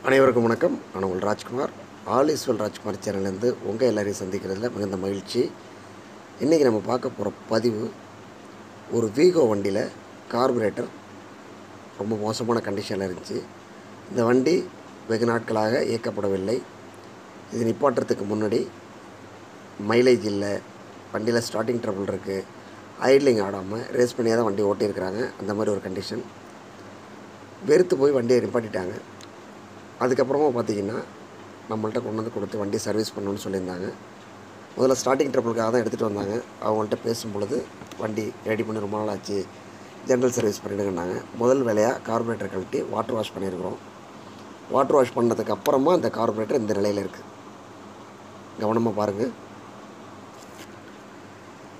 அனைவருக்கும் வணக்கம். நான் உங்கள் ராஜ்குமார். ஆல் இஸ் வெல் ராஜ்குமார் சேனல்லேருந்து உங்கள் எல்லாரையும் சந்திக்கிறதுல மிகுந்த மகிழ்ச்சி. இன்றைக்கி நம்ம பார்க்க போகிற பதிவு, ஒரு வீகோ வண்டியில் கார்புரேட்டர் ரொம்ப மோசமான கண்டிஷனில் இருந்துச்சு. இந்த வண்டி வெகு நாட்களாக இயக்கப்படவில்லை. இது நிப்பாட்டுறதுக்கு முன்னாடி மைலேஜ் இல்லை, வண்டியில் ஸ்டார்டிங் ட்ரபிள் இருக்குது, ஐட்லிங் ஆடாமல் ரேஸ் பண்ணியாக தான் வண்டி ஓட்டியிருக்கிறாங்க. அந்த மாதிரி ஒரு கண்டிஷன். வெறுத்து போய் வண்டியை நிப்பாட்டிட்டாங்க. அதுக்கப்புறமா பார்த்திங்கன்னா நம்மள்ட்ட கொண்டு வந்து கொடுத்து வண்டி சர்வீஸ் பண்ணணும்னு சொல்லியிருந்தாங்க. முதல்ல ஸ்டார்டிங் ட்ரபிளுக்காக தான் எடுத்துகிட்டு வந்தாங்க. அவங்கள்ட்ட பேசும்பொழுது வண்டி ரெடி பண்ணி ரொம்ப நாள் ஆச்சு, ஜென்ரல் சர்வீஸ் பண்ணிவிடுங்கன்னாங்க. முதல் வேலையாக கார்பரேட்டர் கழட்டி வாட்டர் வாஷ் பண்ணியிருக்கிறோம். வாட்டர் வாஷ் பண்ணதுக்கு அப்புறமா இந்த கார்பரேட்டர் இந்த நிலையில் இருக்குது. கவனமாக பாருங்கள்.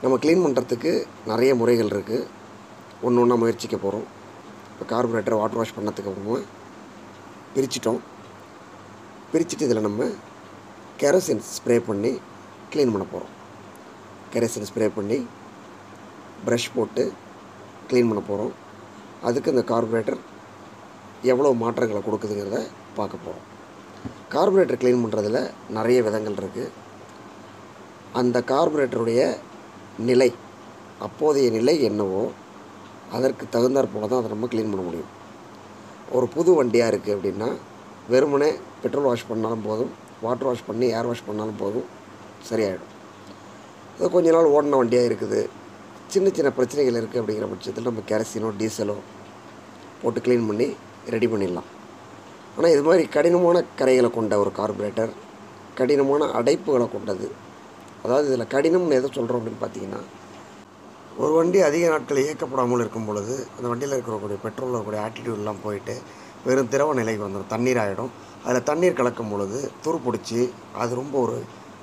நம்ம க்ளீன் பண்ணுறதுக்கு நிறைய முறைகள் இருக்குது. ஒன்று ஒன்றா முயற்சிக்க போகிறோம். இப்போ கார்பரேட்டரை வாட்டர் வாஷ் பண்ணதுக்கு அப்புறமா பிரிச்சுட்டு இதில் நம்ம கெரோசின் ஸ்ப்ரே பண்ணி க்ளீன் பண்ண போகிறோம். கெரோசின் ஸ்ப்ரே பண்ணி ப்ரஷ் போட்டு க்ளீன் பண்ண போகிறோம். அதுக்கு இந்த கார்பரேட்டர் எவ்வளோ மாற்றங்களை கொடுக்குதுங்கிறத பார்க்க போகிறோம். கார்பரேட்டர் க்ளீன் பண்ணுறதுல நிறைய விதங்கள் இருக்குது. அந்த கார்பரேட்டருடைய நிலை, அப்போதைய நிலை என்னவோ அதற்கு தகுந்தாற் போல தான் அதை நம்ம க்ளீன் பண்ண முடியும். ஒரு புது வண்டியாக இருக்குது அப்படின்னா வெறுமனே பெட்ரோல் வாஷ் பண்ணாலும் போதும், வாட்டர் வாஷ் பண்ணி ஏர் வாஷ் பண்ணாலும் போதும், சரியாயிடும். அது கொஞ்ச நாள் ஓடின வண்டியாக இருக்குது, சின்ன சின்ன பிரச்சனைகள் இருக்குது அப்படிங்கிற பட்சத்தில் நம்ம கெரசினோ டீசலோ போட்டு க்ளீன் பண்ணி ரெடி பண்ணிடலாம். ஆனால் இது மாதிரி கடினமான கரைகளை கொண்ட ஒரு கார்பரேட்டர், கடினமான அடைப்புகளை கொண்டது. அதாவது இதில் கடினம்னு எதை சொல்கிறோம் அப்படின்னு பார்த்தீங்கன்னா, ஒரு வண்டி அதிக நாட்கள் இயக்கப்படாமல் இருக்கும் பொழுது அந்த வண்டியில் இருக்கக்கூடிய பெட்ரோலில் இருக்கக்கூடிய ஆட்டிடியூட்லாம் போயிட்டு வெறும் திரவ நிலைக்கு வந்துடும், தண்ணீர் ஆகிடும். அதில் தண்ணீர் கலக்கும் பொழுது துரு பிடிச்சி அது ரொம்ப ஒரு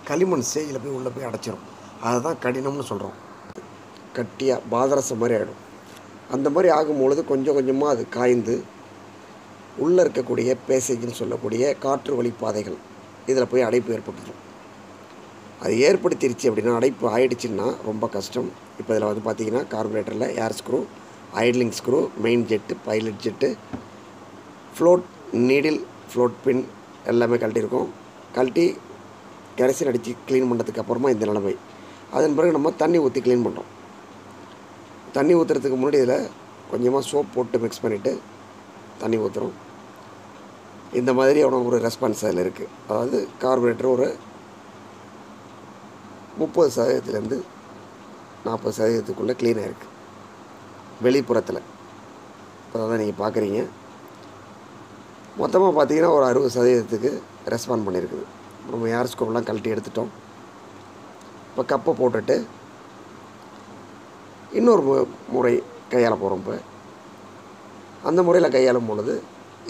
களிமண் ஸ்டேஜில் போய் உள்ளே போய் அடைச்சிரும். அதை தான் கடினம்னு சொல்கிறோம். கட்டியாக பாதரசம் மாதிரி ஆகிடும். அந்த மாதிரி ஆகும்பொழுது கொஞ்சம் கொஞ்சமாக அது காய்ந்து உள்ளே இருக்கக்கூடிய பேசேஜ்னு சொல்லக்கூடிய காற்று வழிப்பாதைகள் இதில் போய் அடைப்பு ஏற்பட்டுரும். அது ஏற்படுத்திருச்சு அப்படின்னா, அடைப்பு ஆகிடுச்சின்னா ரொம்ப கஷ்டம். இப்போ இதில் வந்து பார்த்திங்கன்னா கார்பரேட்டரில் air screw, idling screw, main jet, pilot jet, float needle, float pin எல்லாமே கழட்டியிருக்கோம். கழட்டி கெரசின் அடித்து க்ளீன் பண்ணதுக்கு அப்புறமா இந்த நிலைமை. அதன் பிறகு நம்ம தண்ணி ஊற்றி க்ளீன் பண்ணுறோம். தண்ணி ஊற்றுறதுக்கு முன்னாடி இதில் கொஞ்சமாக சோப் போட்டு மிக்ஸ் பண்ணிவிட்டு தண்ணி ஊற்றுறோம். இந்த மாதிரியான ஒரு ரெஸ்பான்ஸ் அதில் இருக்குது. அதாவது கார்பரேட்டர் ஒரு 30% 40% க்ளீனாக இருக்குது வெளிப்புறத்தில். இப்போ தான் நீங்கள் பார்க்குறீங்க. மொத்தமாக பார்த்தீங்கன்னா ஒரு 60% ரெஸ்பாண்ட் பண்ணியிருக்குது. நம்ம ஏர் ஸ்கோப்லாம் கழட்டி எடுத்துட்டோம். இப்போ கப்பை போட்டுட்டு இன்னொரு முறை கையாள போகிறோம். இப்போ அந்த முறையில் கையாளும் பொழுது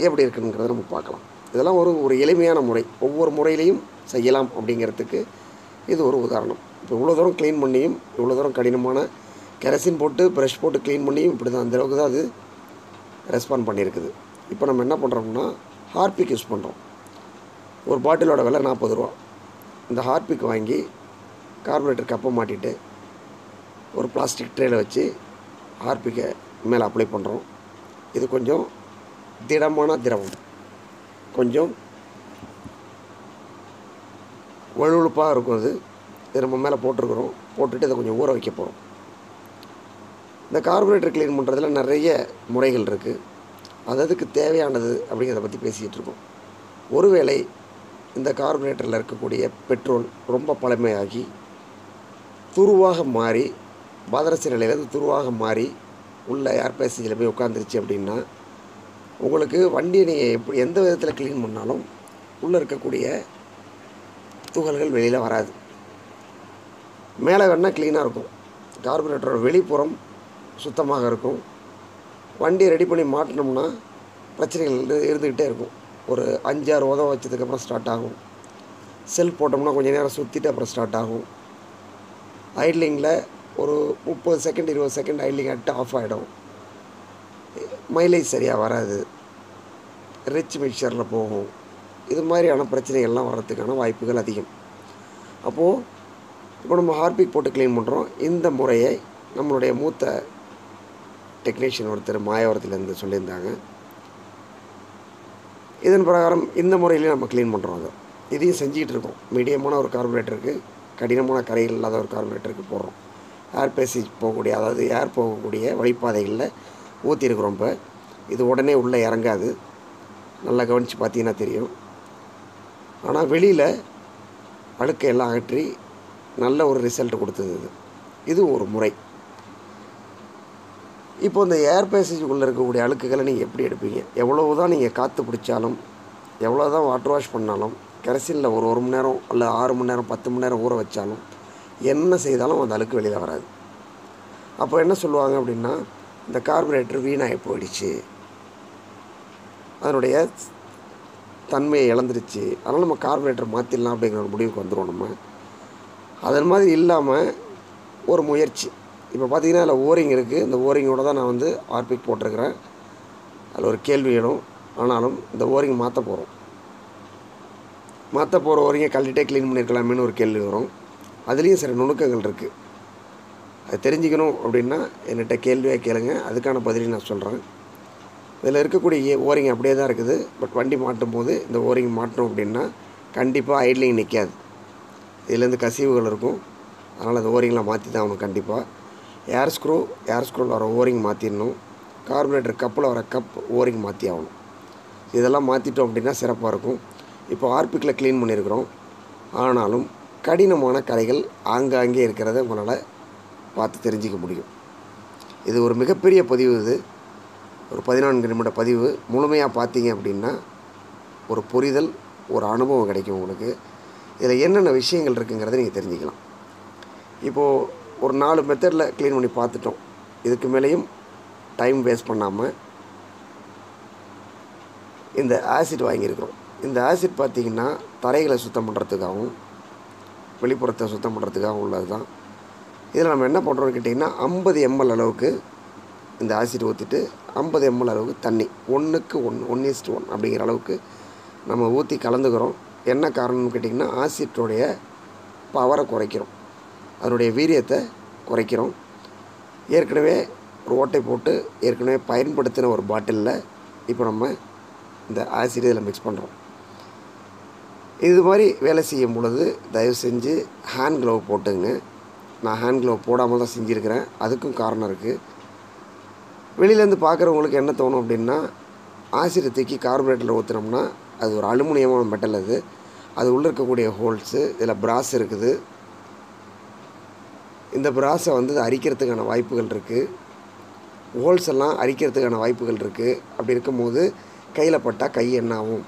எப்படி இருக்குங்கிறத நம்ம பார்க்கலாம். இதெல்லாம் ஒரு எளிமையான முறை. ஒவ்வொரு முறையிலையும் செய்யலாம் அப்படிங்கிறதுக்கு இது ஒரு உதாரணம். இப்போ இவ்வளோ தூரம் க்ளீன் பண்ணியும், இவ்வளோ தூரம் கடினமான கெரசின் போட்டு ப்ரஷ் போட்டு க்ளீன் பண்ணியும் இப்படி தான் அந்தளவுக்கு தான் அது ரெஸ்பாண்ட் பண்ணியிருக்குது. இப்போ நம்ம என்ன பண்ணுறோம்னா, ஹார்பிக் யூஸ் பண்ணுறோம். ஒரு பாட்டிலோட விலை 40 ரூபா. இந்த ஹார்பிக் வாங்கி கார்பரேட்டர் கப்பை மாட்டிட்டு ஒரு பிளாஸ்டிக் ட்ரேயில் வச்சு ஹார்பிக்கை மேலே அப்ளை பண்ணுறோம். இது கொஞ்சம் திடமான திரவம், கொஞ்சம் வழுவழுப்பாக இருக்கும். இது நம்ம மேலே போட்டிருக்கிறோம். போட்டுட்டு இதை கொஞ்சம் ஊற வைக்க போகிறோம். இந்த கார்பரேட்டர் க்ளீன் பண்ணுறதுல நிறைய முறைகள் இருக்குது. அதுக்கு தேவையானது அப்படிங்கிறத பற்றி பேசிக்கிட்டு இருக்கோம். ஒருவேளை இந்த கார்பரேட்டரில் இருக்கக்கூடிய பெட்ரோல் ரொம்ப பழமையாகி துருவாக மாறி, பாதரச நிலையிலேருந்து துருவாக மாறி உள்ள ஏர் பேசேஜில் போய் உட்காந்துருச்சு அப்படின்னா, உங்களுக்கு வண்டியை நீங்கள் எந்த விதத்தில் க்ளீன் பண்ணாலும் உள்ளே இருக்கக்கூடிய துகள்கள் வெளியில் வராது. மேலே வேணால் க்ளீனாக இருக்கும், கார்பரேட்டரோட வெளிப்புறம் சுத்தமாக இருக்கும். வண்டியை ரெடி பண்ணி மாட்டினோம்னா பிரச்சனைகள் இருந்துக்கிட்டே இருக்கும். ஒரு 5-6 உதவ வச்சதுக்கப்புறம் ஸ்டார்ட் ஆகும். செல்ஃப் போட்டோம்னா கொஞ்சம் நேரம் சுற்றிட்டு அப்புறம் ஸ்டார்ட் ஆகும். ஐட்லிங்கில் ஒரு 30 செகண்ட் 20 செகண்ட் ஐட்லிங் ஆகிட்டு ஆஃப் ஆகிடும். மைலேஜ் சரியாக வராது, ரிச் மிக்சரில் போகும். இது மாதிரியான பிரச்சனைகள்லாம் வர்றதுக்கான வாய்ப்புகள் அதிகம். அப்போது இப்போ நம்ம ஹார்பிக் போட்டு க்ளீன் பண்ணுறோம். இந்த முறையை நம்மளுடைய மூத்த டெக்னீஷியன் ஒருத்தர் மாயவரத்துலேருந்து சொல்லியிருந்தாங்க. இதன் பிரகாரம் இந்த முறையிலேயே நம்ம க்ளீன் பண்ணுறோம். அதை இதையும் செஞ்சுக்கிட்டு இருக்கோம். மீடியமான ஒரு கார்பரேட்டருக்கு, கடினமான கரைகள் இல்லாத ஒரு கார்பரேட்டருக்கு போடுறோம். ஏர் பேசேஜ் போகக்கூடிய, அதாவது ஏர் போகக்கூடிய வழிப்பாதைகளில் ஊற்றிருக்கிறோம். இப்போ இது உடனே உள்ளே இறங்காது, நல்லா கவனித்து பார்த்தீங்கன்னா தெரியும். ஆனால் வெளியில் அழுக்கையெல்லாம் அகற்றி நல்ல ஒரு ரிசல்ட் கொடுத்தது. இது ஒரு முறை. இப்போ இந்த ஏர் பேசேஜுக்குள்ளே இருக்கக்கூடிய அழுக்குகளை நீங்கள் எப்படி எடுப்பீங்க? எவ்வளவு தான் நீங்கள் காற்று பிடிச்சாலும், எவ்வளோ தான் வாட்டர் வாஷ் பண்ணாலும், கெரசினில் ஒரு 1 மணி நேரம் அல்ல 6 மணி நேரம் 10 மணி நேரம் ஊற வச்சாலும், என்ன செய்தாலும் அந்த அழுக்கு வெளியில் வராது. அப்போ என்ன சொல்லுவாங்க அப்படின்னா, இந்த கார்பரேட்டர் வீணாகி போயிடுச்சு, அதனுடைய தன்மையை இழந்துருச்சு, அதனால் நம்ம கார்பரேட்டர் மாற்றிடலாம் அப்படிங்கிற ஒரு முடிவுக்கு வந்துடும். நம்ம அதன் மாதிரி இல்லாமல் ஒரு முயற்சி. இப்போ பார்த்தீங்கன்னா அதில் ஓரிங் இருக்குது. இந்த ஓரிங்கோடு தான் நான் வந்து ஆர்பிக் போட்டிருக்கிறேன். அதில் ஒரு கேள்வி எழும். ஆனாலும் இந்த ஓரிங் மாற்ற போகிற ஓரிங்கை கழட்டிட்டே க்ளீன் பண்ணியிருக்கலாமேன்னு ஒரு கேள்வி வரும். அதுலேயும் சில நுணுக்கங்கள் இருக்குது. அது தெரிஞ்சுக்கணும் அப்படின்னா என்கிட்ட கேள்வியாக கேளுங்க, அதுக்கான பதிலையும் நான் சொல்கிறேன். இதில் இருக்கக்கூடிய ஓரிங் அப்படியே தான் இருக்குது. பட் வண்டி மாட்டும் போது இந்த ஓரிங் மாட்டணும் அப்படின்னா கண்டிப்பாக ஐட்லிங் நிற்காது. இதுலேருந்து கசிவுகள் இருக்கும். அதனால் அந்த ஓரிங்லாம் மாற்றி தான் ஆகணும். கண்டிப்பாக ஏர் ஸ்க்ரூவில் வர ஓரிங் மாற்றிடணும். கார்பரேட்டர் கப்பில் வர கப் ஓரிங் மாற்றி ஆகணும். இதெல்லாம் மாற்றிட்டோம் அப்படின்னா சிறப்பாக இருக்கும். இப்போ ஆர்பிக்கில் க்ளீன் பண்ணியிருக்கிறோம். ஆனாலும் கடினமான கரைகள் ஆங்காங்கே இருக்கிறத உங்களால் பார்த்து தெரிஞ்சிக்க முடியும். இது ஒரு மிகப்பெரிய பதிவு. இது ஒரு 14 நிமிட பதிவு. முழுமையாக பார்த்தீங்க அப்படின்னா ஒரு புரிதல், ஒரு அனுபவம் கிடைக்கும் உங்களுக்கு. இதில் என்னென்ன விஷயங்கள் இருக்குங்கிறத நீங்கள் தெரிஞ்சுக்கலாம். இப்போது ஒரு 4 மெத்தடில் க்ளீன் பண்ணி பார்த்துட்டோம். இதுக்கு மேலேயும் டைம் வேஸ்ட் பண்ணாமல் இந்த ஆசிட் வாங்கியிருக்கிறோம். இந்த ஆசிட் பார்த்திங்கன்னா தரைகளை சுத்தம் பண்ணுறதுக்காகவும் வெளிப்புறத்தை சுத்தம் பண்ணுறதுக்காகவும் உள்ளது தான். இதில் நம்ம என்ன பண்ணுறோம்னு கேட்டிங்கன்னா 50 ml அளவுக்கு இந்த ஆசிட் ஊற்றிட்டு 50 ml அளவுக்கு தண்ணி 1:1 அப்படிங்கிற அளவுக்கு நம்ம ஊற்றி கலந்துக்கிறோம். என்ன காரணம்னு கேட்டிங்கன்னா ஆசிட்டோடைய பவரை குறைக்கிறோம், அதனுடைய வீரியத்தை குறைக்கிறோம். ஏற்கனவே ஒரு ஓட்டை போட்டு ஏற்கனவே பயன்படுத்தின ஒரு பாட்டிலில் இப்போ நம்ம இந்த ஆசிட் இதில் மிக்ஸ் பண்ணுறோம். இது மாதிரி வேலை செய்யும் பொழுது தயவு செஞ்சு ஹேண்ட் க்ளவ் போட்டுங்க. நான் ஹேண்ட் க்ளவ் போடாமல் தான் செஞ்சுருக்கிறேன். அதுக்கும் காரணம் இருக்குது. வெளியிலேருந்து பார்க்குறவங்களுக்கு என்ன தோணும் அப்படின்னா, ஆசிட்டை தூக்கி கார்பரேட்டரில் ஊற்றினோம்னா அது ஒரு அலுமினியமான மெட்டல். அது உள்ளே இருக்கக்கூடிய ஹோல்ஸு, இதில் பிராஸ் இருக்குது. இந்த பிராஸை வந்து அரிக்கிறதுக்கான வாய்ப்புகள் இருக்குது. ஹோல்ஸ் எல்லாம் அரிக்கிறதுக்கான வாய்ப்புகள் இருக்குது. அப்படி இருக்கும்போது கையில் பட்டால் கை என்ன ஆகும்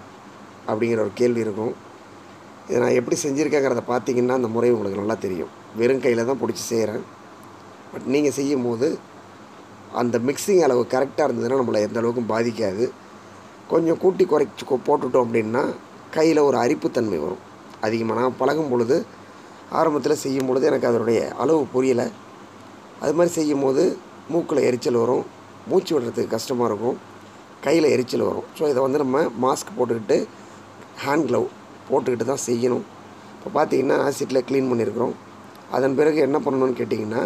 அப்படிங்கிற ஒரு கேள்வி இருக்கும். இதை நான் எப்படி செஞ்சுருக்கேங்கிறத பார்த்தீங்கன்னா அந்த முறை உங்களுக்கு நல்லா தெரியும். வெறும் கையில் தான் பிடிச்சி செய்கிறேன். பட் நீங்கள் செய்யும் போது அந்த மிக்சிங் அளவு கரெக்டாக இருந்ததுன்னா நம்மளை எந்த அளவுக்கும் பாதிக்காது. கொஞ்சம் கூட்டி குறைச்சி போட்டுட்டோம் அப்படின்னா கையில் ஒரு அரிப்புத்தன்மை வரும் அதிகமாக. நான் பழகும் பொழுது ஆரம்பத்தில் செய்யும் பொழுது எனக்கு அதனுடைய அளவு புரியலை. அது மாதிரி செய்யும் போது மூக்கில் எரிச்சல் வரும், மூச்சு விடுறதுக்கு கஷ்டமாக இருக்கும், கையில் எரிச்சல் வரும். ஸோ இதை வந்து நம்ம மாஸ்க் போட்டுக்கிட்டு ஹேண்ட் க்ளவ் போட்டுக்கிட்டு தான் செய்யணும். இப்போ பார்த்திங்கன்னா ஆசிட்டில் க்ளீன் பண்ணியிருக்கிறோம். அதன் பிறகு என்ன பண்ணணும்னு கேட்டிங்கன்னா,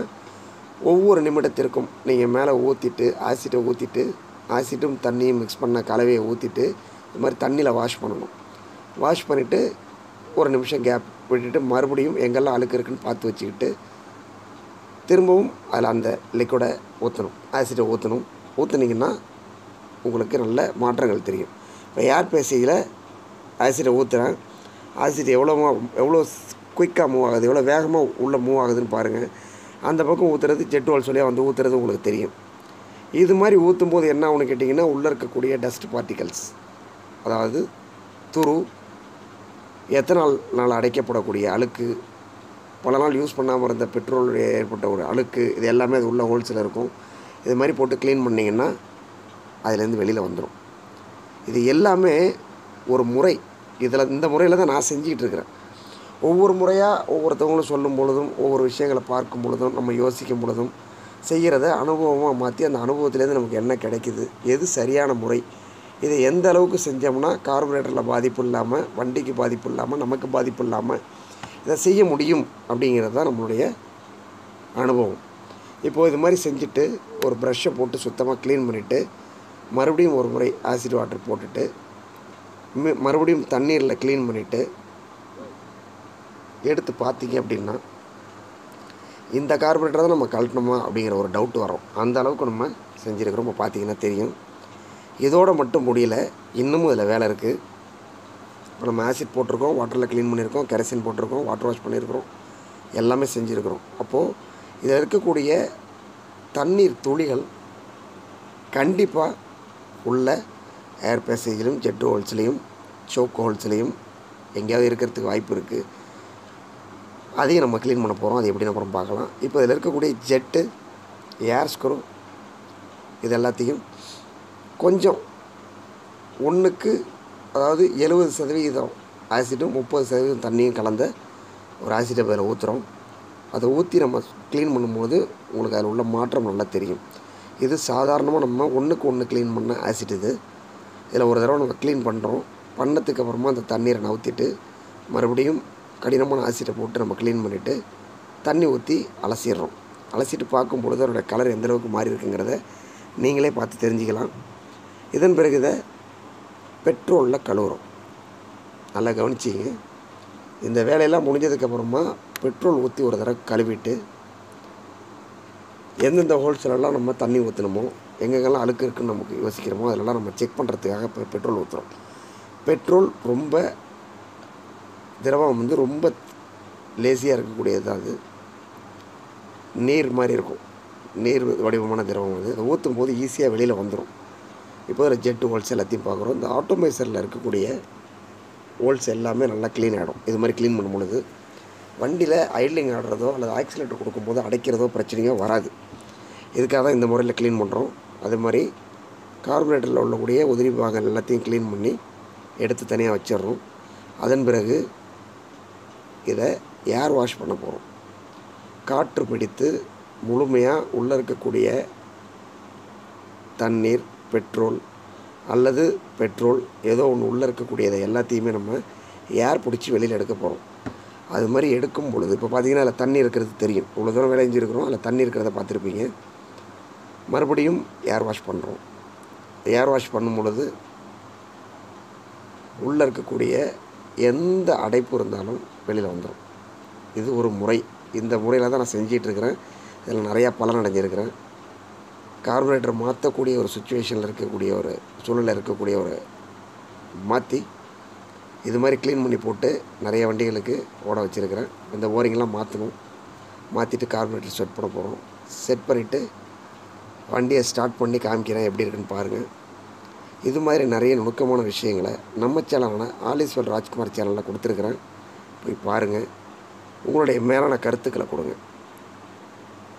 ஒவ்வொரு நிமிடத்திற்கும் நீங்கள் மேலே ஊற்றிட்டு ஆசிட்டை ஊற்றிட்டு ஆசிட்டும் தண்ணியும் மிக்ஸ் பண்ண கலவையை ஊற்றிட்டு இது மாதிரி தண்ணியில் வாஷ் பண்ணணும். வாஷ் பண்ணிவிட்டு ஒரு நிமிஷம் கேப் விட்டுட்டு மறுபடியும் எங்கெல்லாம் அழுக்கு இருக்குன்னு பார்த்து வச்சுக்கிட்டு திரும்பவும் அதில் அந்த லிக்விடை ஊற்றணும், ஆசிட்டை ஊற்றணும். ஊற்றுனீங்கன்னா உங்களுக்கு நல்ல மாற்றங்கள் தெரியும். இப்போ ஏர் பேசேஜில் ஆசிட்டை ஊற்றுறேன். ஆசிட் எவ்வளோ குயிக்காக மூவ் ஆகுது, எவ்வளோ வேகமாக உள்ளே மூவ் ஆகுதுன்னு பாருங்கள். அந்த பக்கம் ஊற்றுறது ஜெட் வால்ஸ் வழியாக வந்து ஊற்றுறது உங்களுக்கு தெரியும். இது மாதிரி ஊற்றும் போது என்ன ஆகுன்னு கேட்டிங்கன்னா, உள்ளே இருக்கக்கூடிய டஸ்ட் பார்ட்டிகல்ஸ், அதாவது துரு, எத்தனால் நாள் அடைக்கப்படக்கூடிய அழுக்கு, பல நாள் யூஸ் பண்ணாமல் இருந்த பெட்ரோல் ஏற்பட்ட ஒரு அழுக்கு, இது எல்லாமே அது உள்ள ஹோல்ஸில் இருக்கும். இது மாதிரி போட்டு க்ளீன் பண்ணிங்கன்னா அதுலேருந்து வெளியில் வந்துடும். இது எல்லாமே ஒரு முறை. இந்த முறையில் தான் நான் செஞ்சுக்கிட்டு இருக்கிறேன். ஒவ்வொரு முறையாக ஒவ்வொருத்தவங்களும் சொல்லும் பொழுதும் ஒவ்வொரு விஷயங்களை பார்க்கும் பொழுதும் நம்ம யோசிக்கும் பொழுதும் செய்கிறத அனுபவமாக மாற்றி அந்த அனுபவத்துலேருந்து நமக்கு என்ன கிடைக்குது, எது சரியான முறை, இதை எந்த அளவுக்கு செஞ்சோம்னா கார்பரேட்டரில் பாதிப்பு இல்லாமல், வண்டிக்கு பாதிப்பு இல்லாமல், நமக்கு பாதிப்பு இல்லாமல் இதை செய்ய முடியும் அப்படிங்கிறது தான் நம்மளுடைய அனுபவம். இப்போது இது மாதிரி செஞ்சுட்டு ஒரு ப்ரஷ்ஷை போட்டு சுத்தமாக க்ளீன் பண்ணிவிட்டு மறுபடியும் ஒரு முறை ஆசிட் வாட்டர் போட்டுட்டு மறுபடியும் தண்ணீரில் க்ளீன் பண்ணிவிட்டு எடுத்து பார்த்தீங்க அப்படின்னா இந்த கார்பரேட்டர் தான் நம்ம கழட்டணுமா அப்படிங்கிற ஒரு டவுட் வரும். அந்த அளவுக்கு நம்ம செஞ்சுருக்கிறோம். இப்போ பார்த்தீங்கன்னா தெரியும். இதோடு மட்டும் முடியல, இன்னமும் இதில் வேலை இருக்குது. இப்போ நம்ம ஆசிட் போட்டிருக்கோம், வாட்டரில் க்ளீன் பண்ணியிருக்கோம், கெரசின் போட்டிருக்கோம், வாட்டர் வாஷ் பண்ணியிருக்கிறோம், எல்லாமே செஞ்சுருக்கிறோம். அப்போது இதில் இருக்கக்கூடிய தண்ணீர் துளிகள் கண்டிப்பாக உள்ள ஏர் பேசேஜிலும் ஜெட் ஹோல்ஸ்லேயும் சோக் ஹோல்ஸ்லேயும் எங்கேயாவது இருக்கிறதுக்கு வாய்ப்பு இருக்குது. அதையும் நம்ம க்ளீன் பண்ண போகிறோம். அது எப்படின்னு அப்புறம் பார்க்கலாம். இப்போ இதில் இருக்கக்கூடிய ஜெட்டு, ஏர் ஸ்க்ரூ இது எல்லாத்தையும் கொஞ்சம் ஒன்றுக்கு, அதாவது 70% ஆசிட்டும் 30% தண்ணியும் கலந்த ஒரு ஆசிட்டை அதில் ஊற்றுறோம். அதை ஊற்றி நம்ம க்ளீன் பண்ணும்போது உங்களுக்கு அதில் உள்ள மாற்றம் நல்லா தெரியும். இது சாதாரணமாக நம்ம ஒன்றுக்கு ஒன்று க்ளீன் பண்ண ஆசிட். இதில் ஒரு தடவை நம்ம க்ளீன் பண்ணுறோம். பண்ணதுக்கு அப்புறமா அந்த தண்ணீரை நவுத்திட்டு மறுபடியும் கடினமான ஆசிட்டை போட்டு நம்ம க்ளீன் பண்ணிவிட்டு தண்ணி ஊற்றி அலசிடுறோம். அலசிட்டு பார்க்கும்பொழுது அதோடய கலர் எந்தளவுக்கு மாறி இருக்குங்கிறத நீங்களே பார்த்து தெரிஞ்சுக்கலாம். இதன் பிறகு இதை பெட்ரோலில் கழுவுறோம். நல்லா கவனிச்சிங்க. இந்த வேலையெல்லாம் முடிஞ்சதுக்கப்புறமா பெட்ரோல் ஊற்றி ஒரு தடவை கழுவிட்டு எந்தெந்த ஹோல்ஸ்லெல்லாம் நம்ம தண்ணி ஊற்றணுமோ, எங்கெங்கெல்லாம் அழுக்கு இருக்குன்னு நமக்கு யோசிக்கிறோமோ அதிலெல்லாம் நம்ம செக் பண்ணுறதுக்காக இப்போ பெட்ரோல் ஊற்றுறோம். பெட்ரோல் ரொம்ப திரவம் ரொம்ப லேசியாக இருக்கக்கூடியது தான். அது நீர் மாதிரி இருக்கும், நீர் வடிவமான திரவம். அதை ஊற்றும் போது ஈஸியாக வெளியில் வந்துடும். இப்போ அதில் ஜெட்டு ஹோல்ஸ் எல்லாத்தையும் பார்க்குறோம். இந்த ஆட்டோமேசரில் இருக்கக்கூடிய ஹோல்ஸ் எல்லாமே நல்லா க்ளீன் ஆகிடும். இது மாதிரி க்ளீன் பண்ணும் பொழுது வண்டியில் ஐட்லிங் ஆடுறதோ அல்லது ஆக்சிலேட்டர் கொடுக்கும்போது அடைக்கிறதோ பிரச்சனையோ வராது. இதுக்காக தான் இந்த முறையில் க்ளீன் பண்ணுறோம். அதே மாதிரி கார்பரேட்டரில் உள்ளக்கூடிய உதிரி பாகங்கள் எல்லாத்தையும் க்ளீன் பண்ணி எடுத்து தனியாக வச்சிடுறோம். அதன் பிறகு இதை ஏர் வாஷ் பண்ண போகிறோம். காற்று பிடித்து முழுமையாக உள்ளே இருக்கக்கூடிய தண்ணீர், பெட்ரோல் அல்லது பெட்ரோல் ஏதோ ஒன்று உள்ளே இருக்கக்கூடியதை எல்லாத்தையுமே நம்ம ஏர் பிடிச்சி வெளியில் எடுக்க போகிறோம். அது மாதிரி எடுக்கும் பொழுது இப்போ பார்த்திங்கன்னா அதில் தண்ணி இருக்கிறது தெரியும். இவ்வளோ தூரம் வேலை செஞ்சுருக்கிறோம், அதில் தண்ணி இருக்கிறத பார்த்துருப்பீங்க. மறுபடியும் ஏர் வாஷ் பண்ணுறோம். ஏர் வாஷ் பண்ணும் பொழுது உள்ளே இருக்கக்கூடிய எந்த அடைப்பு இருந்தாலும் வெளியில் வந்துடும். இது ஒரு முறை. இந்த முறையில் தான் நான் செஞ்சிகிட்ருக்கிறேன். இதில் நிறையா பலன் அடைஞ்சிருக்கிறேன். கார்பரேட்டர் மாற்றக்கூடிய ஒரு சுச்சுவேஷனில் இருக்கக்கூடிய ஒரு சூழலில் இருக்கக்கூடிய ஒரு மாற்றி இது மாதிரி க்ளீன் பண்ணி போட்டு நிறைய வண்டிகளுக்கு ஓட வச்சுருக்கிறேன். இந்த ஓரிங்கெலாம் மாற்றணும். மாற்றிட்டு கார்பரேட்டர் செட் பண்ண போகிறோம். செட் பண்ணிவிட்டு வண்டியை ஸ்டார்ட் பண்ணி காமிக்கிறேன் எப்படி இருக்குன்னு பாருங்கள். இது மாதிரி நிறைய நுணுக்கமான விஷயங்களை நம்ம சேனலான ஆலிஸ்வல் ராஜ்குமார் சேனலில் கொடுத்துருக்குறேன். போய் பாருங்கள். உங்களுடைய மேலான கருத்துக்களை கொடுங்க.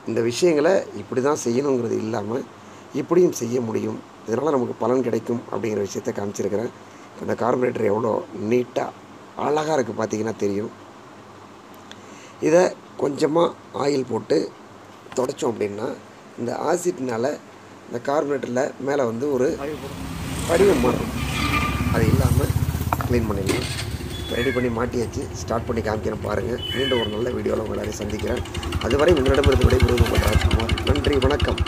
இந்த விஷயங்களை இப்படி தான் செய்யணுங்கிறது இல்லாமல் இப்படியும் செய்ய முடியும், இதனால் நமக்கு பலன் கிடைக்கும் அப்படிங்கிற விஷயத்தை காமிச்சிருக்கிறேன். இந்த கார்பரேட்டர் எவ்வளோ நீட்டாக அழகாக இருக்குது பார்த்தீங்கன்னா தெரியும். இதை கொஞ்சமாக ஆயில் போட்டு துடைச்சோம் அப்படின்னா இந்த ஆசிட்னால் இந்த கார்பரேட்டரில் மேலே ஒரு படிவம் மாறும். அது இல்லாமல் க்ளீன் பண்ணிடலாம். ரெடி பண்ணி மாட்டியாச்சு. ஸ்டார்ட் பண்ணி காமிக்கிறேன் பாருங்கள். மீண்டும் ஒரு நல்ல வீடியோவில் உங்களை சந்திக்கிறேன். அதுவரை உங்களிடமிருந்து விடைபெறுவது ராஜ்குமார். நன்றி, வணக்கம்.